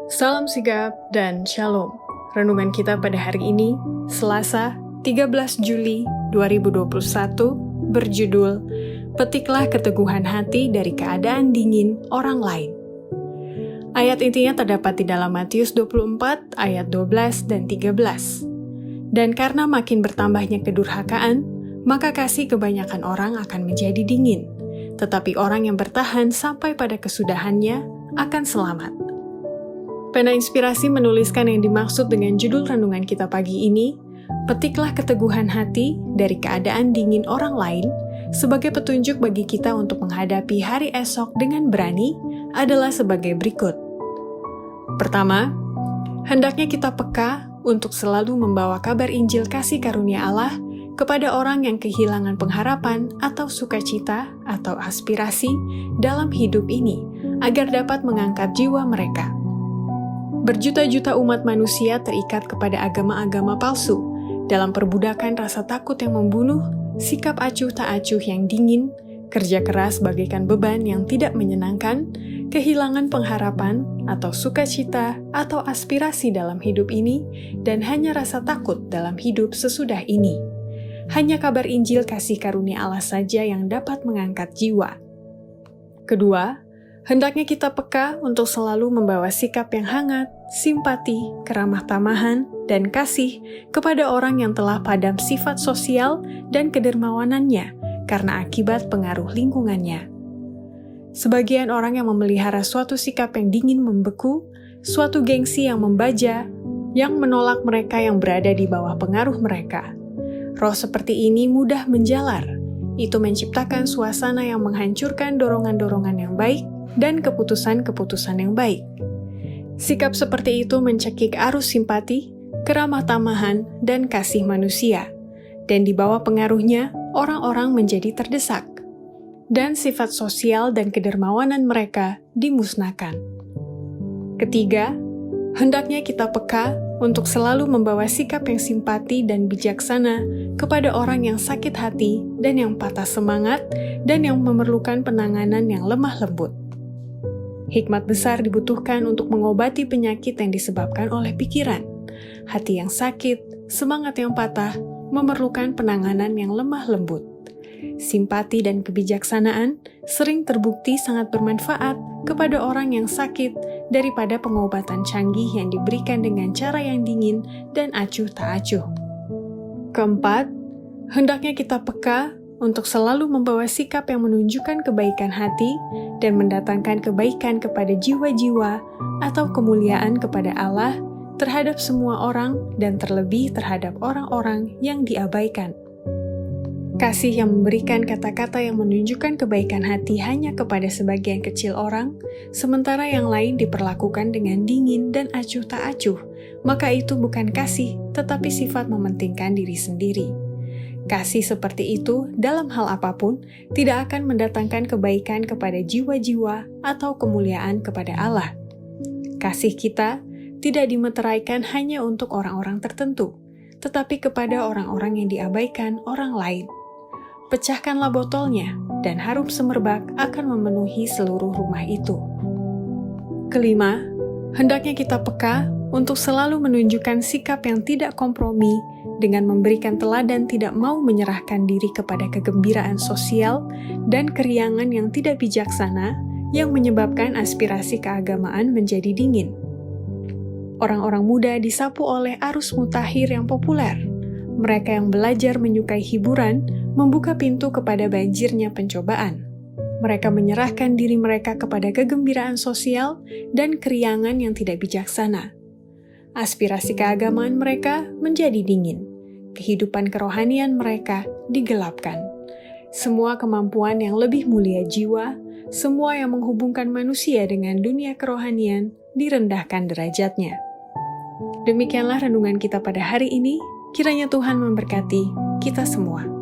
Salam sigap dan shalom. Renungan kita pada hari ini, Selasa, 13 Juli 2021, berjudul Petiklah Keteguhan Hati dari Keadaan Dingin Orang Lain. Ayat intinya terdapat di dalam Matius 24 ayat 12 dan 13. Dan karena makin bertambahnya kedurhakaan, maka kasih kebanyakan orang akan menjadi dingin, tetapi orang yang bertahan sampai pada kesudahannya akan selamat. Pena Inspirasi menuliskan yang dimaksud dengan judul renungan kita pagi ini, Petiklah Keteguhan Hati dari Keadaan Dingin Orang Lain, sebagai petunjuk bagi kita untuk menghadapi hari esok dengan berani adalah sebagai berikut. Pertama, hendaknya kita peka untuk selalu membawa kabar Injil kasih karunia Allah kepada orang yang kehilangan pengharapan atau sukacita atau aspirasi dalam hidup ini, agar dapat mengangkat jiwa mereka. Berjuta-juta umat manusia terikat kepada agama-agama palsu, dalam perbudakan rasa takut yang membunuh, sikap acuh tak acuh yang dingin, kerja keras bagaikan beban yang tidak menyenangkan, kehilangan pengharapan atau sukacita atau aspirasi dalam hidup ini, dan hanya rasa takut dalam hidup sesudah ini. Hanya kabar Injil kasih karunia Allah saja yang dapat mengangkat jiwa. Kedua, hendaknya kita peka untuk selalu membawa sikap yang hangat, simpati, keramah tamahan, dan kasih kepada orang yang telah padam sifat sosial dan kedermawanannya karena akibat pengaruh lingkungannya. Sebagian orang yang memelihara suatu sikap yang dingin membeku, suatu gengsi yang membaja, yang menolak mereka yang berada di bawah pengaruh mereka. Roh seperti ini mudah menjalar. Itu menciptakan suasana yang menghancurkan dorongan-dorongan yang baik dan keputusan-keputusan yang baik. Sikap seperti itu mencekik arus simpati, keramah tamahan, dan kasih manusia. Dan di bawah pengaruhnya, orang-orang menjadi terdesak. Dan sifat sosial dan kedermawanan mereka dimusnahkan. Ketiga, hendaknya kita peka untuk selalu membawa sikap yang simpati dan bijaksana kepada orang yang sakit hati dan yang patah semangat dan yang memerlukan penanganan yang lemah lembut. Hikmat besar dibutuhkan untuk mengobati penyakit yang disebabkan oleh pikiran. Hati yang sakit, semangat yang patah, memerlukan penanganan yang lemah lembut. Simpati dan kebijaksanaan sering terbukti sangat bermanfaat kepada orang yang sakit daripada pengobatan canggih yang diberikan dengan cara yang dingin dan acuh tak acuh. Keempat, hendaknya kita peka untuk selalu membawa sikap yang menunjukkan kebaikan hati dan mendatangkan kebaikan kepada jiwa-jiwa atau kemuliaan kepada Allah terhadap semua orang dan terlebih terhadap orang-orang yang diabaikan. Kasih yang memberikan kata-kata yang menunjukkan kebaikan hati hanya kepada sebagian kecil orang, sementara yang lain diperlakukan dengan dingin dan acuh tak acuh, maka itu bukan kasih, tetapi sifat mementingkan diri sendiri. Kasih seperti itu dalam hal apapun tidak akan mendatangkan kebaikan kepada jiwa-jiwa atau kemuliaan kepada Allah. Kasih kita tidak dimeteraikan hanya untuk orang-orang tertentu, tetapi kepada orang-orang yang diabaikan orang lain. Pecahkanlah botolnya, dan harum semerbak akan memenuhi seluruh rumah itu. Kelima, hendaknya kita peka untuk selalu menunjukkan sikap yang tidak kompromi dengan memberikan teladan tidak mau menyerahkan diri kepada kegembiraan sosial dan keriangan yang tidak bijaksana yang menyebabkan aspirasi keagamaan menjadi dingin. Orang-orang muda disapu oleh arus mutakhir yang populer. Mereka yang belajar menyukai hiburan membuka pintu kepada banjirnya pencobaan. Mereka menyerahkan diri mereka kepada kegembiraan sosial dan keriangan yang tidak bijaksana. Aspirasi keagamaan mereka menjadi dingin. Kehidupan kerohanian mereka digelapkan. Semua kemampuan yang lebih mulia jiwa, semua yang menghubungkan manusia dengan dunia kerohanian, direndahkan derajatnya. Demikianlah renungan kita pada hari ini. Kiranya Tuhan memberkati kita semua.